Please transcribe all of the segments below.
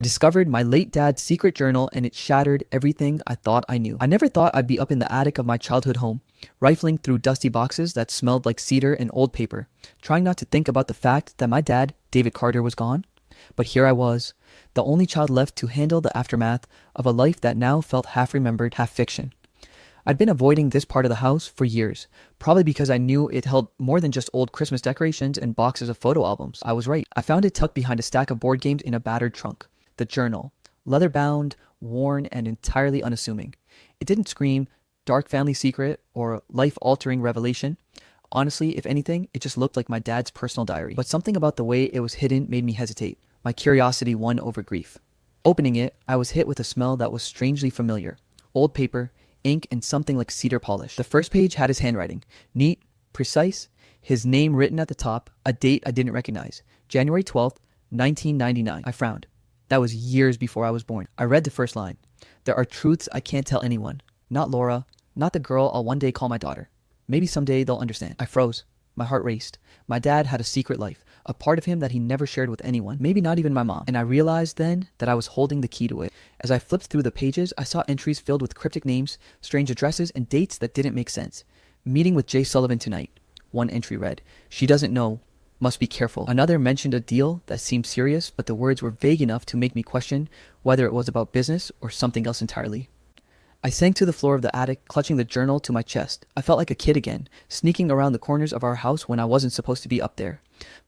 I discovered my late dad's secret journal and it shattered everything I thought I knew. I never thought I'd be up in the attic of my childhood home, rifling through dusty boxes that smelled like cedar and old paper, trying not to think about the fact that my dad, David Carter, was gone. But here I was, the only child left to handle the aftermath of a life that now felt half remembered, half fiction. I'd been avoiding this part of the house for years, probably because I knew it held more than just old Christmas decorations and boxes of photo albums. I was right. I found it tucked behind a stack of board games in a battered trunk. The journal, leather-bound, worn, and entirely unassuming. It didn't scream dark family secret or life-altering revelation. Honestly, if anything, it just looked like my dad's personal diary. But something about the way it was hidden made me hesitate. My curiosity won over grief. Opening it, I was hit with a smell that was strangely familiar. Old paper, ink, and something like cedar polish. The first page had his handwriting. Neat, precise, his name written at the top, a date I didn't recognize. January 12th, 1999. I frowned. That was years before I was born. I read the first line. There are truths I can't tell anyone. Not Laura, not the girl I'll one day call my daughter. Maybe someday they'll understand. I froze. My heart raced. My dad had a secret life, a part of him that he never shared with anyone, maybe not even my mom. And I realized then that I was holding the key to it. As I flipped through the pages, I saw entries filled with cryptic names, strange addresses, and dates that didn't make sense. Meeting with Jay Sullivan tonight. One entry read, "She doesn't know. Must be careful." Another mentioned a deal that seemed serious, but the words were vague enough to make me question whether it was about business or something else entirely. I sank to the floor of the attic, clutching the journal to my chest. I felt like a kid again, sneaking around the corners of our house when I wasn't supposed to be up there.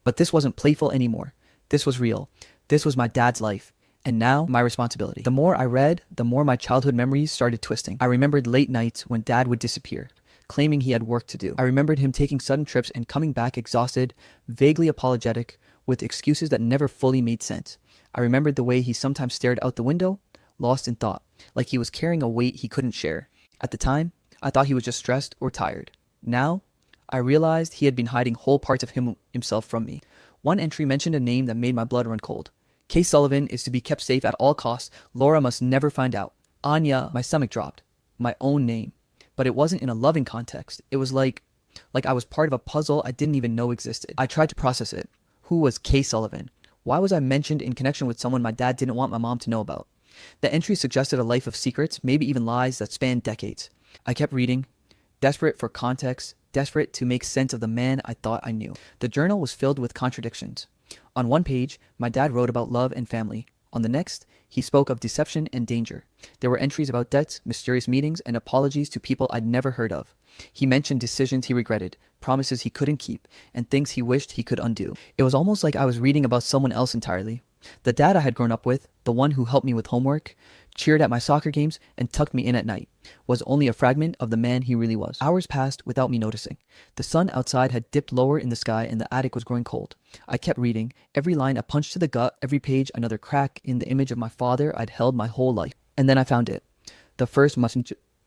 But this wasn't playful anymore. This was real. This was my dad's life. And now, my responsibility. The more I read, the more my childhood memories started twisting. I remembered late nights when dad would disappear, claiming he had work to do. I remembered him taking sudden trips and coming back exhausted, vaguely apologetic, with excuses that never fully made sense. I remembered the way he sometimes stared out the window, lost in thought, like he was carrying a weight he couldn't share. At the time, I thought he was just stressed or tired. Now, I realized he had been hiding whole parts of himself from me. One entry mentioned a name that made my blood run cold. Kay Sullivan is to be kept safe at all costs. Laura must never find out. Anya, my stomach dropped. My own name. But it wasn't in a loving context. It was like I was part of a puzzle I didn't even know existed. I tried to process it. Who was Kay Sullivan? Why was I mentioned in connection with someone my dad didn't want my mom to know about? The entry suggested a life of secrets, maybe even lies that spanned decades. I kept reading, desperate for context, desperate to make sense of the man I thought I knew. The journal was filled with contradictions. On one page, my dad wrote about love and family. On the next, he spoke of deception and danger. There were entries about debts, mysterious meetings, and apologies to people I'd never heard of. He mentioned decisions he regretted, promises he couldn't keep, and things he wished he could undo. It was almost like I was reading about someone else entirely. The dad I had grown up with, the one who helped me with homework, cheered at my soccer games, and tucked me in at night, was only a fragment of the man he really was. Hours passed without me noticing. The sun outside had dipped lower in the sky and the attic was growing cold. I kept reading, every line a punch to the gut, every page another crack in the image of my father I'd held my whole life. And then I found it. The first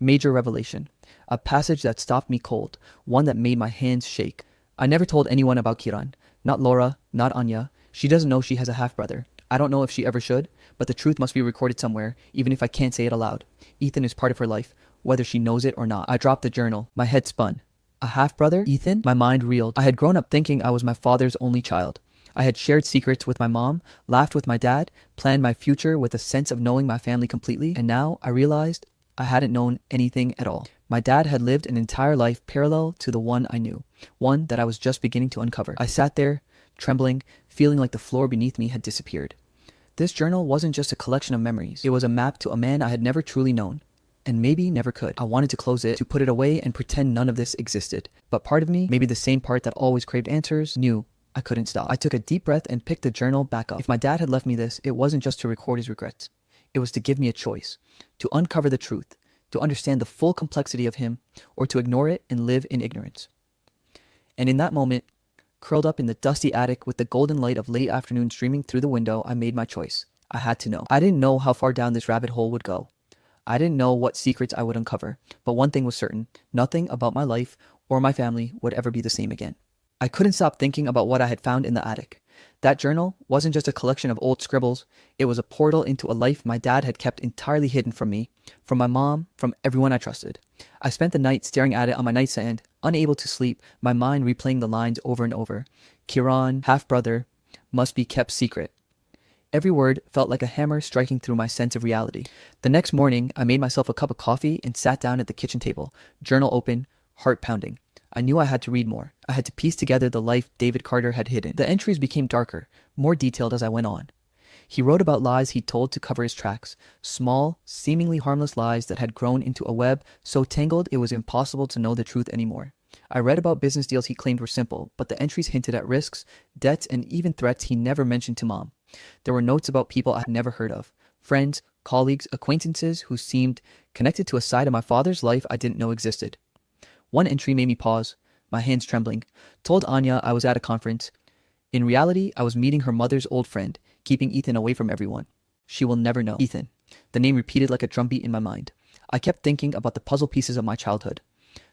major revelation. A passage that stopped me cold, one that made my hands shake. I never told anyone about Kiran. Not Laura, not Anya. She doesn't know she has a half-brother. I don't know if she ever should, but the truth must be recorded somewhere, even if I can't say it aloud. Ethan is part of her life, whether she knows it or not. I dropped the journal. My head spun. A half-brother? Ethan? My mind reeled. I had grown up thinking I was my father's only child. I had shared secrets with my mom, laughed with my dad, planned my future with a sense of knowing my family completely, and now I realized I hadn't known anything at all. My dad had lived an entire life parallel to the one I knew, one that I was just beginning to uncover. I sat there, trembling, feeling like the floor beneath me had disappeared. This journal wasn't just a collection of memories. It was a map to a man I had never truly known, and maybe never could. I wanted to close it, to put it away and pretend none of this existed. But part of me, maybe the same part that always craved answers, knew I couldn't stop. I took a deep breath and picked the journal back up. If my dad had left me this, it wasn't just to record his regrets. It was to give me a choice, to uncover the truth, to understand the full complexity of him, or to ignore it and live in ignorance. And in that moment, curled up in the dusty attic with the golden light of late afternoon streaming through the window, I made my choice. I had to know. I didn't know how far down this rabbit hole would go. I didn't know what secrets I would uncover, but one thing was certain, nothing about my life or my family would ever be the same again. I couldn't stop thinking about what I had found in the attic. That journal wasn't just a collection of old scribbles, it was a portal into a life my dad had kept entirely hidden from me, from my mom, from everyone I trusted. I spent the night staring at it on my nightstand, unable to sleep, my mind replaying the lines over and over. Kiran, half-brother, must be kept secret. Every word felt like a hammer striking through my sense of reality. The next morning, I made myself a cup of coffee and sat down at the kitchen table, journal open, heart pounding. I knew I had to read more. I had to piece together the life David Carter had hidden. The entries became darker, more detailed as I went on. He wrote about lies he'd told to cover his tracks, small, seemingly harmless lies that had grown into a web so tangled it was impossible to know the truth anymore. I read about business deals he claimed were simple, but the entries hinted at risks, debts, and even threats he never mentioned to Mom. There were notes about people I had never heard of, friends, colleagues, acquaintances who seemed connected to a side of my father's life I didn't know existed. One entry made me pause, my hands trembling. Told Anya I was at a conference. In reality, I was meeting her mother's old friend, keeping Ethan away from everyone. She will never know. Ethan. The name repeated like a drumbeat in my mind. I kept thinking about the puzzle pieces of my childhood.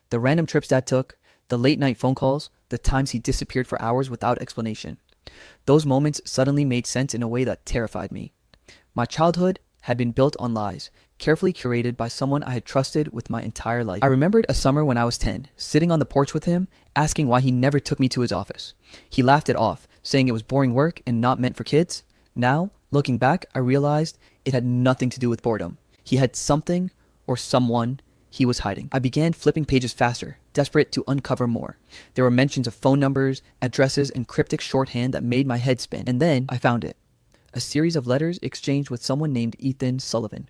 The random trips Dad took, the late night phone calls, the times he disappeared for hours without explanation. Those moments suddenly made sense in a way that terrified me. My childhood had been built on lies, carefully curated by someone I had trusted with my entire life. I remembered a summer when I was 10, sitting on the porch with him, asking why he never took me to his office. He laughed it off, saying it was boring work and not meant for kids. Now, looking back, I realized it had nothing to do with boredom. He had something or someone he was hiding. I began flipping pages faster, desperate to uncover more. There were mentions of phone numbers, addresses, and cryptic shorthand that made my head spin. And then I found it. A series of letters exchanged with someone named Ethan Sullivan.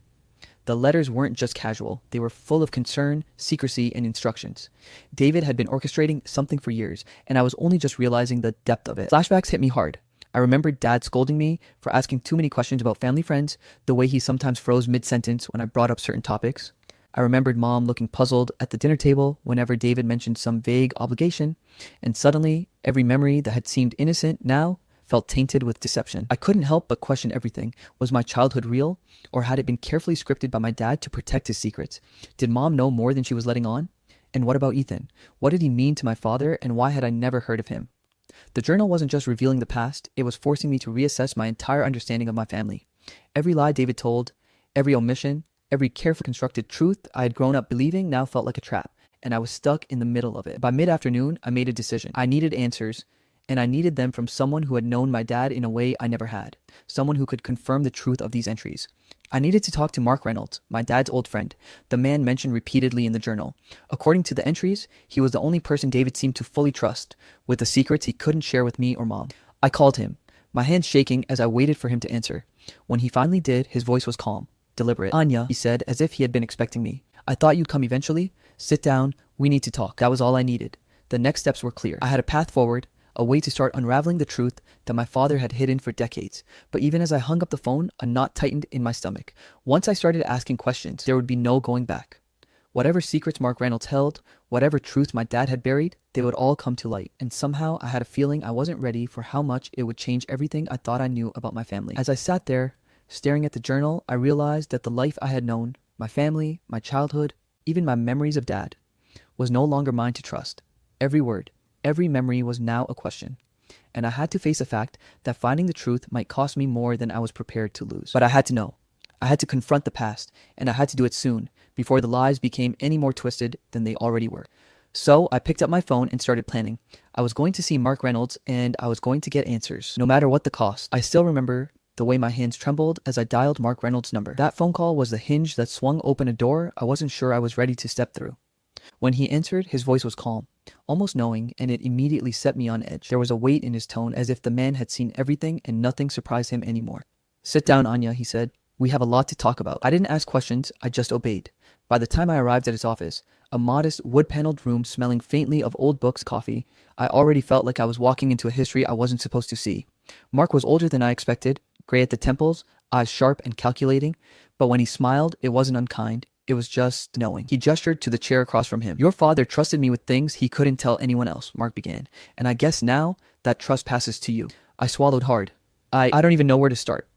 The letters weren't just casual. They were full of concern, secrecy, and instructions. David had been orchestrating something for years, and I was only just realizing the depth of it. Flashbacks hit me hard. I remembered Dad scolding me for asking too many questions about family friends, the way he sometimes froze mid-sentence when I brought up certain topics. I remembered Mom looking puzzled at the dinner table whenever David mentioned some vague obligation, and suddenly, every memory that had seemed innocent now felt tainted with deception. I couldn't help but question everything. Was my childhood real, or had it been carefully scripted by my dad to protect his secrets? Did Mom know more than she was letting on? And what about Ethan? What did he mean to my father, and why had I never heard of him? The journal wasn't just revealing the past, it was forcing me to reassess my entire understanding of my family. Every lie David told, every omission, every carefully constructed truth I had grown up believing now felt like a trap, and I was stuck in the middle of it. By mid-afternoon, I made a decision. I needed answers, and I needed them from someone who had known my dad in a way I never had, someone who could confirm the truth of these entries. I needed to talk to Mark Reynolds, my dad's old friend, the man mentioned repeatedly in the journal. According to the entries, he was the only person David seemed to fully trust, with the secrets he couldn't share with me or Mom. I called him, my hands shaking as I waited for him to answer. When he finally did, his voice was calm, deliberate. "Anya," he said, as if he had been expecting me. "I thought you'd come eventually. Sit down. We need to talk." That was all I needed. The next steps were clear. I had a path forward, a way to start unraveling the truth that my father had hidden for decades. But even as I hung up the phone, a knot tightened in my stomach. Once I started asking questions, there would be no going back. Whatever secrets Mark Reynolds held, whatever truth my dad had buried, they would all come to light. And somehow I had a feeling I wasn't ready for how much it would change everything I thought I knew about my family. As I sat there, staring at the journal, I realized that the life I had known, my family, my childhood, even my memories of Dad, was no longer mine to trust. Every word, every memory was now a question. And I had to face the fact that finding the truth might cost me more than I was prepared to lose. But I had to know. I had to confront the past, and I had to do it soon, before the lies became any more twisted than they already were. So I picked up my phone and started planning. I was going to see Mark Reynolds, and I was going to get answers, no matter what the cost. I still remember the way my hands trembled as I dialed Mark Reynolds' number. That phone call was the hinge that swung open a door I wasn't sure I was ready to step through. When he answered, his voice was calm, almost knowing, and it immediately set me on edge. There was a weight in his tone, as if the man had seen everything and nothing surprised him anymore. "Sit down, Anya," he said. "We have a lot to talk about." I didn't ask questions, I just obeyed. By the time I arrived at his office, a modest, wood-paneled room smelling faintly of old books, coffee, I already felt like I was walking into a history I wasn't supposed to see. Mark was older than I expected, gray at the temples, eyes sharp and calculating, but when he smiled, it wasn't unkind. It was just knowing. He gestured to the chair across from him. "Your father trusted me with things he couldn't tell anyone else," Mark began, "and I guess now that trust passes to you." I swallowed hard. I don't even know where to start."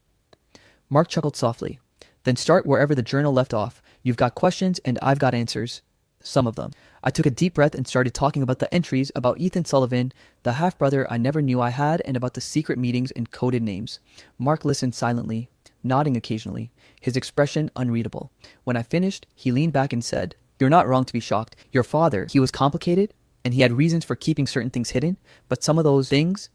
Mark chuckled softly. "Then start wherever the journal left off. You've got questions and I've got answers. Some of them." I took a deep breath and started talking about the entries, about Ethan Sullivan, the half-brother I never knew I had, and about the secret meetings and coded names. Mark listened silently, nodding occasionally, his expression unreadable. When I finished, he leaned back and said, "You're not wrong to be shocked. Your father, he was complicated, and he had reasons for keeping certain things hidden, but some of those things,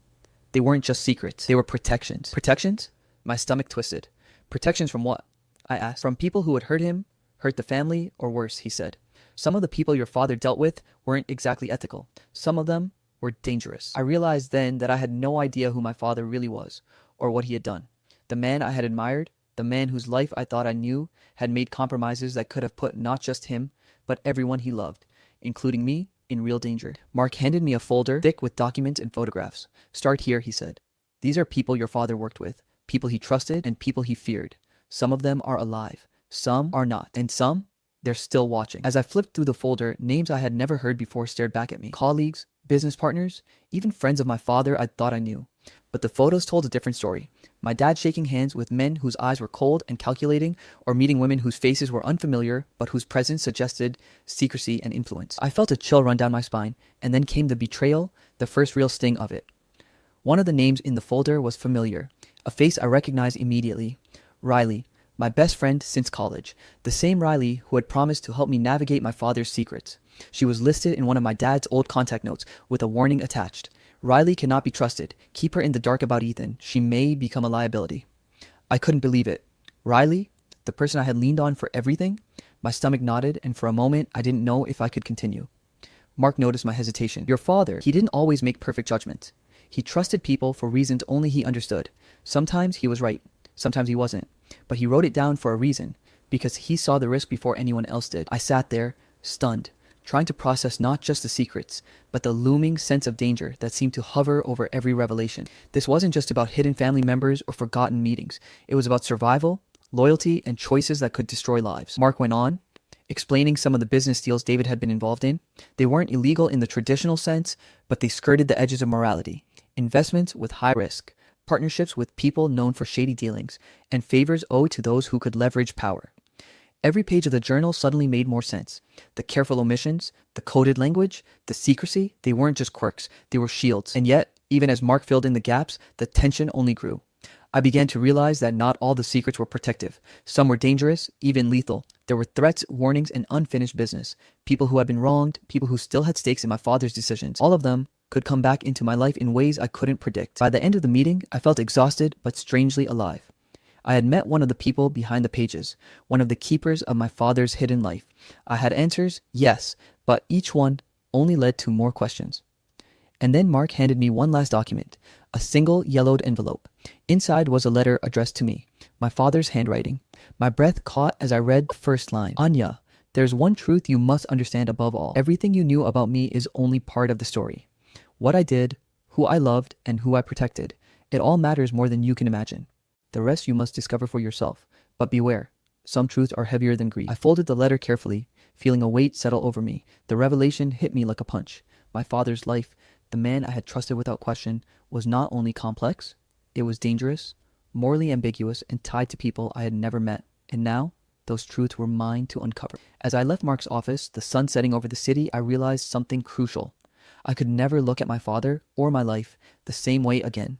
they weren't just secrets. They were protections." "Protections?" My stomach twisted. Protections from what? I asked. From people who would hurt him, hurt the family, or worse, he said. Some of the people your father dealt with weren't exactly ethical. Some of them were dangerous. I realized then that I had no idea who my father really was, or what he had done. The man I had admired, the man whose life I thought I knew, had made compromises that could have put not just him, but everyone he loved, including me, in real danger. Mark handed me a folder thick with documents and photographs. Start here, he said. These are people your father worked with, people he trusted and people he feared. Some of them are alive, some are not, and some, they're still watching. As I flipped through the folder, names I had never heard before stared back at me. Colleagues, business partners, even friends of my father I thought I knew. But the photos told a different story. My dad shaking hands with men whose eyes were cold and calculating, or meeting women whose faces were unfamiliar, but whose presence suggested secrecy and influence. I felt a chill run down my spine, and then came the betrayal, the first real sting of it. One of the names in the folder was familiar, a face I recognized immediately. Riley, my best friend since college, the same Riley who had promised to help me navigate my father's secrets. She was listed in one of my dad's old contact notes with a warning attached. Riley cannot be trusted. Keep her in the dark about Ethan. She may become a liability. I couldn't believe it. Riley, the person I had leaned on for everything? My stomach knotted, and for a moment I didn't know if I could continue. Mark noticed my hesitation. Your father, he didn't always make perfect judgments. He trusted people for reasons only he understood. Sometimes he was right. Sometimes he wasn't. But he wrote it down for a reason, because he saw the risk before anyone else did. I sat there, stunned, trying to process not just the secrets, but the looming sense of danger that seemed to hover over every revelation. This wasn't just about hidden family members or forgotten meetings. It was about survival, loyalty, and choices that could destroy lives. Mark went on, explaining some of the business deals David had been involved in. They weren't illegal in the traditional sense, but they skirted the edges of morality. Investments with high risk, partnerships with people known for shady dealings, and favors owed to those who could leverage power. Every page of the journal suddenly made more sense. The careful omissions, the coded language, the secrecy, they weren't just quirks, they were shields. And yet, even as Mark filled in the gaps, the tension only grew. I began to realize that not all the secrets were protective. Some were dangerous, even lethal. There were threats, warnings, and unfinished business. People who had been wronged, people who still had stakes in my father's decisions. All of them could come back into my life in ways I couldn't predict. By the end of the meeting, I felt exhausted but strangely alive. I had met one of the people behind the pages, one of the keepers of my father's hidden life. I had answers, yes, but each one only led to more questions. And then Mark handed me one last document, a single yellowed envelope. Inside was a letter addressed to me, my father's handwriting. My breath caught as I read the first line. Anya, there's one truth you must understand above all. Everything you knew about me is only part of the story. What I did, who I loved, and who I protected, it all matters more than you can imagine. The rest you must discover for yourself. But beware, some truths are heavier than greed. I folded the letter carefully, feeling a weight settle over me. The revelation hit me like a punch. My father's life, the man I had trusted without question, was not only complex, it was dangerous, morally ambiguous, and tied to people I had never met. And now, those truths were mine to uncover. As I left Mark's office, the sun setting over the city, I realized something crucial. I could never look at my father or my life the same way again.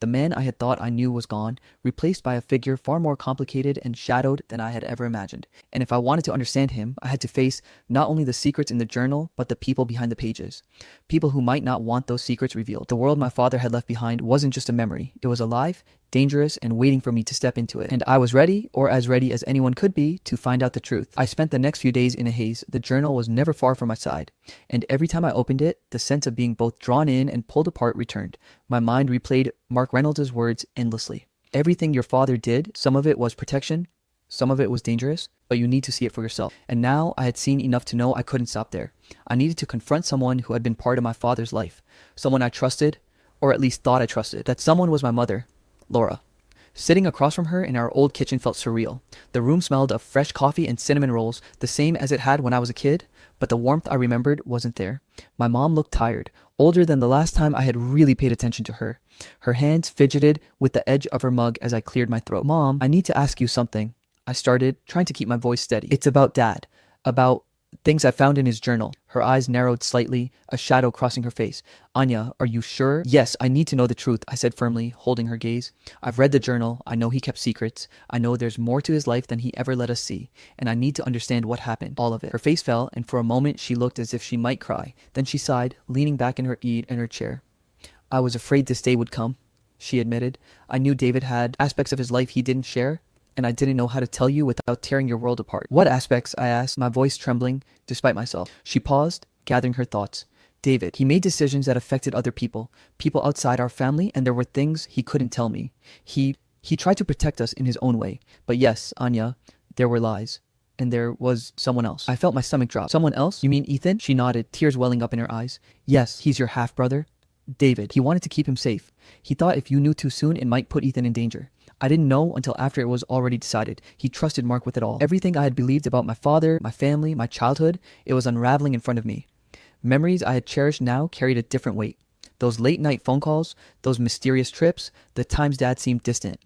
The man I had thought I knew was gone, replaced by a figure far more complicated and shadowed than I had ever imagined. And if I wanted to understand him, I had to face not only the secrets in the journal, but the people behind the pages. People who might not want those secrets revealed. The world my father had left behind wasn't just a memory. It was alive, dangerous, and waiting for me to step into it. And I was ready, or as ready as anyone could be, to find out the truth. I spent the next few days in a haze. The journal was never far from my side. And every time I opened it, the sense of being both drawn in and pulled apart returned. My mind replayed Mark Reynolds' words endlessly. Everything your father did, some of it was protection, some of it was dangerous, but you need to see it for yourself. And now I had seen enough to know I couldn't stop there. I needed to confront someone who had been part of my father's life. Someone I trusted, or at least thought I trusted. That someone was my mother, Laura. Sitting across from her in our old kitchen felt surreal. The room smelled of fresh coffee and cinnamon rolls, the same as it had when I was a kid, but the warmth I remembered wasn't there. My mom looked tired, older than the last time I had really paid attention to her. Her hands fidgeted with the edge of her mug as I cleared my throat. Mom, I need to ask you something. I started, trying to keep my voice steady. It's about Dad. About things I found in his journal. Her eyes narrowed slightly, a shadow crossing her face. Anya, are you sure? Yes, I need to know the truth, I said firmly, holding her gaze. I've read the journal. I know he kept secrets. I know there's more to his life than he ever let us see. And I need to understand what happened. All of it. Her face fell, and for a moment she looked as if she might cry. Then she sighed, leaning back in her chair. I was afraid this day would come. she admitted. I knew David had aspects of his life he didn't share, and I didn't know how to tell you without tearing your world apart. What aspects? I asked, my voice trembling despite myself. She paused, gathering her thoughts. David, he made decisions that affected other people, people outside our family, and there were things he couldn't tell me. He tried to protect us in his own way. But yes, Anya, there were lies. And there was someone else. I felt my stomach drop. Someone else? You mean Ethan? She nodded, tears welling up in her eyes. Yes, he's your half-brother. David, he wanted to keep him safe. He thought if you knew too soon, it might put Ethan in danger. I didn't know until after it was already decided. He trusted Mark with it all. Everything I had believed about my father, my family, my childhood, it was unraveling in front of me. Memories I had cherished now carried a different weight. Those late-night phone calls, those mysterious trips, the times Dad seemed distant.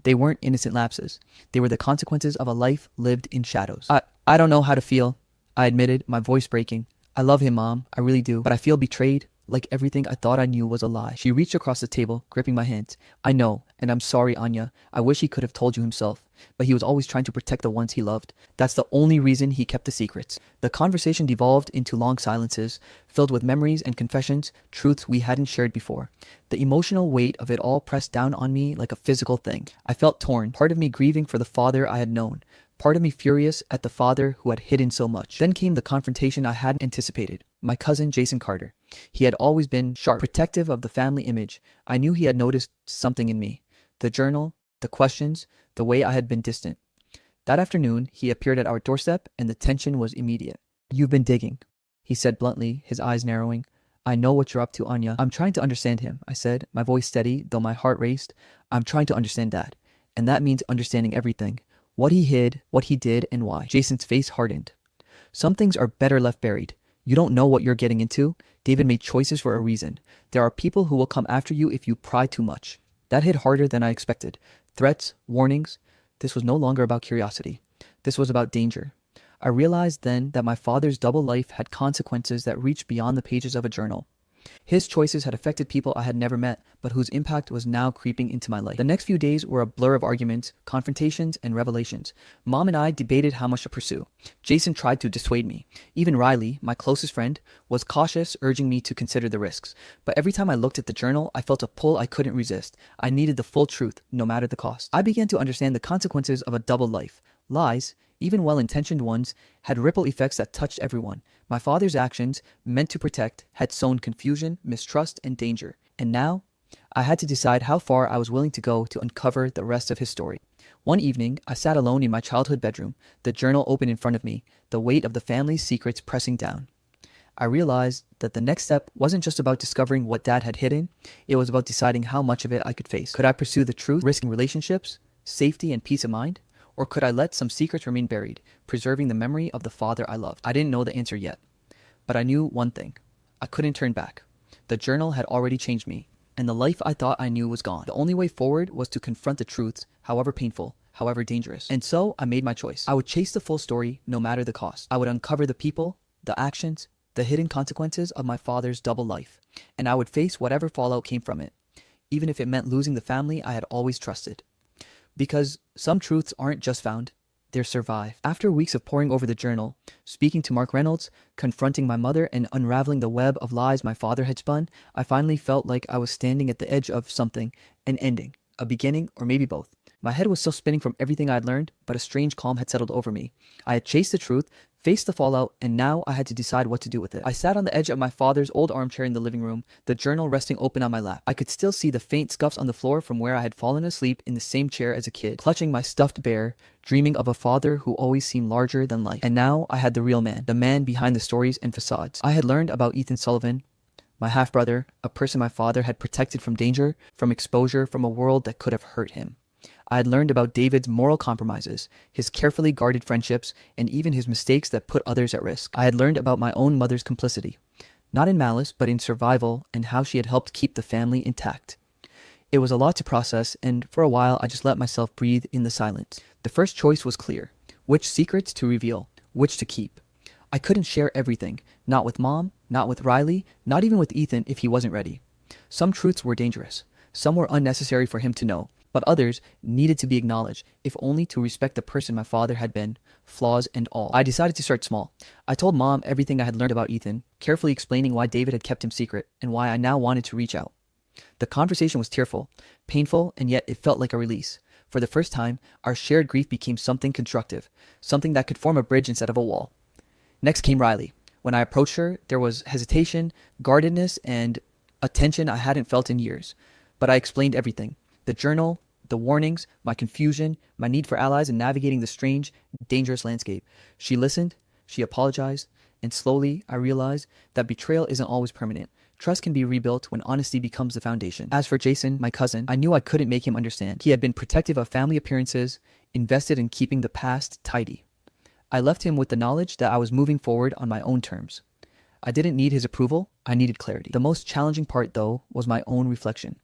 They weren't innocent lapses. They were the consequences of a life lived in shadows. I don't know how to feel, I admitted, my voice breaking. I love him, Mom. I really do. But I feel betrayed, like everything I thought I knew was a lie. She reached across the table, gripping my hand. I know, and I'm sorry, Anya. I wish he could have told you himself. But he was always trying to protect the ones he loved. That's the only reason he kept the secrets. The conversation devolved into long silences, filled with memories and confessions, truths we hadn't shared before. The emotional weight of it all pressed down on me like a physical thing. I felt torn, part of me grieving for the father I had known, part of me furious at the father who had hidden so much. Then came the confrontation I hadn't anticipated. My cousin Jason Carter. He had always been sharp, protective of the family image. I knew he had noticed something in me. The journal, the questions, the way I had been distant. That afternoon, he appeared at our doorstep, and the tension was immediate. You've been digging, he said bluntly, his eyes narrowing. I know what you're up to, Anya. I'm trying to understand him, I said, my voice steady, though my heart raced. I'm trying to understand Dad. And that means understanding everything. What he hid, what he did, and why. Jason's face hardened. Some things are better left buried. You don't know what you're getting into. David made choices for a reason. There are people who will come after you if you pry too much. That hit harder than I expected. Threats, warnings. This was no longer about curiosity. This was about danger. I realized then that my father's double life had consequences that reached beyond the pages of a journal. His choices had affected people I had never met, but whose impact was now creeping into my life. The next few days were a blur of arguments, confrontations, and revelations. Mom and I debated how much to pursue. Jason tried to dissuade me. Even Riley, my closest friend, was cautious, urging me to consider the risks. But every time I looked at the journal, I felt a pull I couldn't resist. I needed the full truth, no matter the cost. I began to understand the consequences of a double life. Lies, even well-intentioned ones, had ripple effects that touched everyone. My father's actions, meant to protect, had sown confusion, mistrust, and danger. And now, I had to decide how far I was willing to go to uncover the rest of his story. One evening, I sat alone in my childhood bedroom, the journal open in front of me, the weight of the family's secrets pressing down. I realized that the next step wasn't just about discovering what Dad had hidden, it was about deciding how much of it I could face. Could I pursue the truth, risking relationships, safety, and peace of mind? Or could I let some secrets remain buried, preserving the memory of the father I loved? I didn't know the answer yet, but I knew one thing. I couldn't turn back. The journal had already changed me, and the life I thought I knew was gone. The only way forward was to confront the truths, however painful, however dangerous. And so I made my choice. I would chase the full story, no matter the cost. I would uncover the people, the actions, the hidden consequences of my father's double life, and I would face whatever fallout came from it, even if it meant losing the family I had always trusted. Because some truths aren't just found, they're survived. After weeks of poring over the journal, speaking to Mark Reynolds, confronting my mother, and unraveling the web of lies my father had spun, I finally felt like I was standing at the edge of something, an ending, a beginning, or maybe both. My head was still spinning from everything I had learned, but a strange calm had settled over me. I had chased the truth, faced the fallout, and now I had to decide what to do with it. I sat on the edge of my father's old armchair in the living room, the journal resting open on my lap. I could still see the faint scuffs on the floor from where I had fallen asleep in the same chair as a kid, clutching my stuffed bear, dreaming of a father who always seemed larger than life. And now I had the real man, the man behind the stories and facades. I had learned about Ethan Sullivan, my half-brother, a person my father had protected from danger, from exposure, from a world that could have hurt him. I had learned about David's moral compromises, his carefully guarded friendships, and even his mistakes that put others at risk. I had learned about my own mother's complicity, not in malice, but in survival, and how she had helped keep the family intact. It was a lot to process, and for a while I just let myself breathe in the silence. The first choice was clear: which secrets to reveal, which to keep. I couldn't share everything, not with Mom, not with Riley, not even with Ethan if he wasn't ready. Some truths were dangerous, some were unnecessary for him to know, but others needed to be acknowledged, if only to respect the person my father had been, flaws and all. I decided to start small. I told Mom everything I had learned about Ethan, carefully explaining why David had kept him secret, and why I now wanted to reach out. The conversation was tearful, painful, and yet it felt like a release. For the first time, our shared grief became something constructive, something that could form a bridge instead of a wall. Next came Riley. When I approached her, there was hesitation, guardedness, and a tension I hadn't felt in years. But I explained everything: the journal, the warnings, my confusion, my need for allies, and navigating the strange, dangerous landscape. She listened, she apologized, and slowly I realized that betrayal isn't always permanent. Trust can be rebuilt when honesty becomes the foundation. As for Jason, my cousin, I knew I couldn't make him understand. He had been protective of family appearances, invested in keeping the past tidy. I left him with the knowledge that I was moving forward on my own terms. I didn't need his approval, I needed clarity. The most challenging part, though, was my own reflection.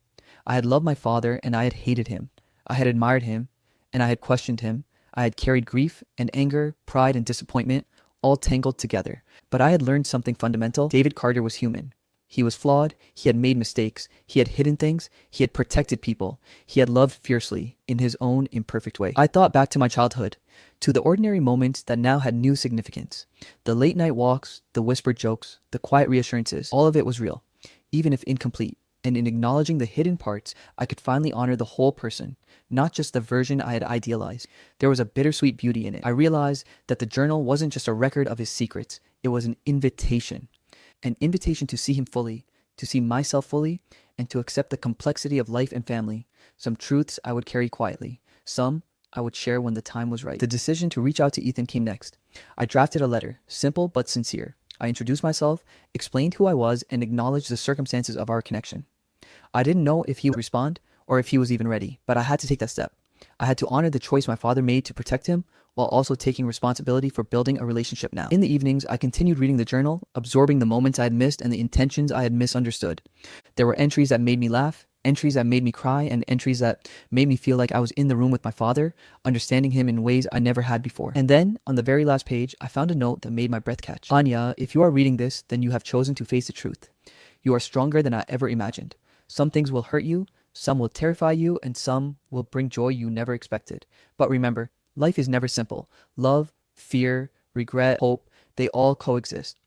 I had loved my father and I had hated him. I had admired him and I had questioned him. I had carried grief and anger, pride and disappointment, all tangled together. But I had learned something fundamental. David Carter was human. He was flawed, he had made mistakes, he had hidden things, he had protected people, he had loved fiercely in his own imperfect way. I thought back to my childhood, to the ordinary moments that now had new significance. The late night walks, the whispered jokes, the quiet reassurances, all of it was real, even if incomplete. And in acknowledging the hidden parts, I could finally honor the whole person, not just the version I had idealized. There was a bittersweet beauty in it. I realized that the journal wasn't just a record of his secrets, it was an invitation to see him fully, to see myself fully, and to accept the complexity of life and family. Some truths I would carry quietly, some I would share when the time was right. The decision to reach out to Ethan came next. I drafted a letter, simple but sincere. I introduced myself, explained who I was, and acknowledged the circumstances of our connection. I didn't know if he would respond or if he was even ready, but I had to take that step. I had to honor the choice my father made to protect him while also taking responsibility for building a relationship now. In the evenings, I continued reading the journal, absorbing the moments I had missed and the intentions I had misunderstood. There were entries that made me laugh, entries that made me cry, and entries that made me feel like I was in the room with my father, understanding him in ways I never had before. And then, on the very last page, I found a note that made my breath catch. Anya, if you are reading this, then you have chosen to face the truth. You are stronger than I ever imagined. Some things will hurt you, some will terrify you, and some will bring joy you never expected. But remember, life is never simple. Love, fear, regret, hope, they all coexist.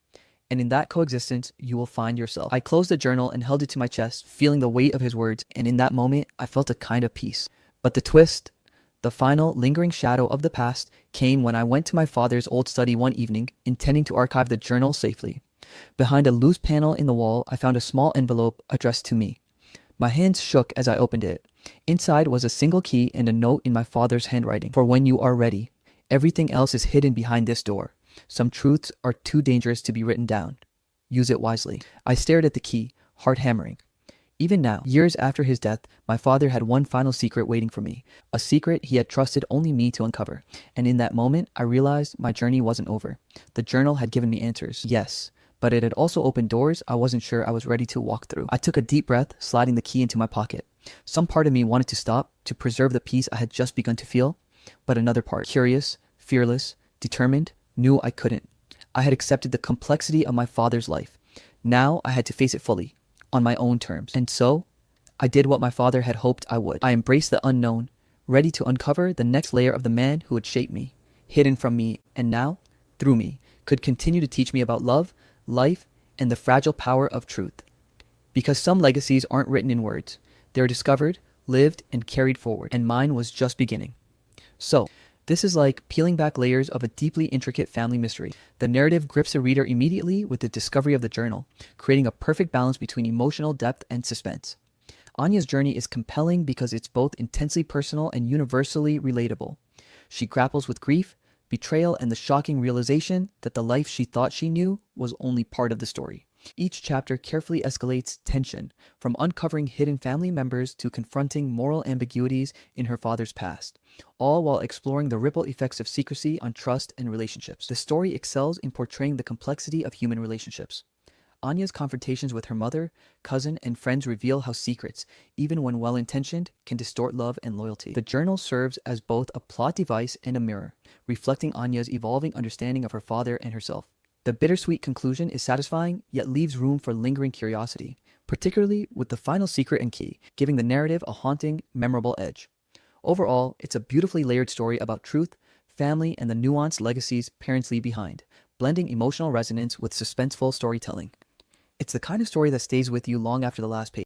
And in that coexistence, you will find yourself. I closed the journal and held it to my chest, feeling the weight of his words, and in that moment, I felt a kind of peace. But the twist, the final lingering shadow of the past, came when I went to my father's old study one evening, intending to archive the journal safely. Behind a loose panel in the wall, I found a small envelope addressed to me. My hands shook as I opened it. Inside was a single key and a note in my father's handwriting. For when you are ready. Everything else is hidden behind this door. Some truths are too dangerous to be written down. Use it wisely. I stared at the key, heart hammering. Even now, years after his death, my father had one final secret waiting for me. A secret he had trusted only me to uncover. And in that moment, I realized my journey wasn't over. The journal had given me answers, yes. But it had also opened doors I wasn't sure I was ready to walk through. I took a deep breath, sliding the key into my pocket. Some part of me wanted to stop, to preserve the peace I had just begun to feel. But another part, curious, fearless, determined, knew I couldn't. I had accepted the complexity of my father's life. Now I had to face it fully, on my own terms. And so, I did what my father had hoped I would. I embraced the unknown, ready to uncover the next layer of the man who would shape me, hidden from me, and now, through me, could continue to teach me about love, life, and the fragile power of truth. Because some legacies aren't written in words. They're discovered, lived, and carried forward. And mine was just beginning. So, this is like peeling back layers of a deeply intricate family mystery. The narrative grips the reader immediately with the discovery of the journal, creating a perfect balance between emotional depth and suspense. Anya's journey is compelling because it's both intensely personal and universally relatable. She grapples with grief, betrayal, and the shocking realization that the life she thought she knew was only part of the story. Each chapter carefully escalates tension, from uncovering hidden family members to confronting moral ambiguities in her father's past, all while exploring the ripple effects of secrecy on trust and relationships. The story excels in portraying the complexity of human relationships. Anya's confrontations with her mother, cousin, and friends reveal how secrets, even when well-intentioned, can distort love and loyalty. The journal serves as both a plot device and a mirror, reflecting Anya's evolving understanding of her father and herself. The bittersweet conclusion is satisfying, yet leaves room for lingering curiosity, particularly with the final secret and key, giving the narrative a haunting, memorable edge. Overall, it's a beautifully layered story about truth, family, and the nuanced legacies parents leave behind, blending emotional resonance with suspenseful storytelling. It's the kind of story that stays with you long after the last page.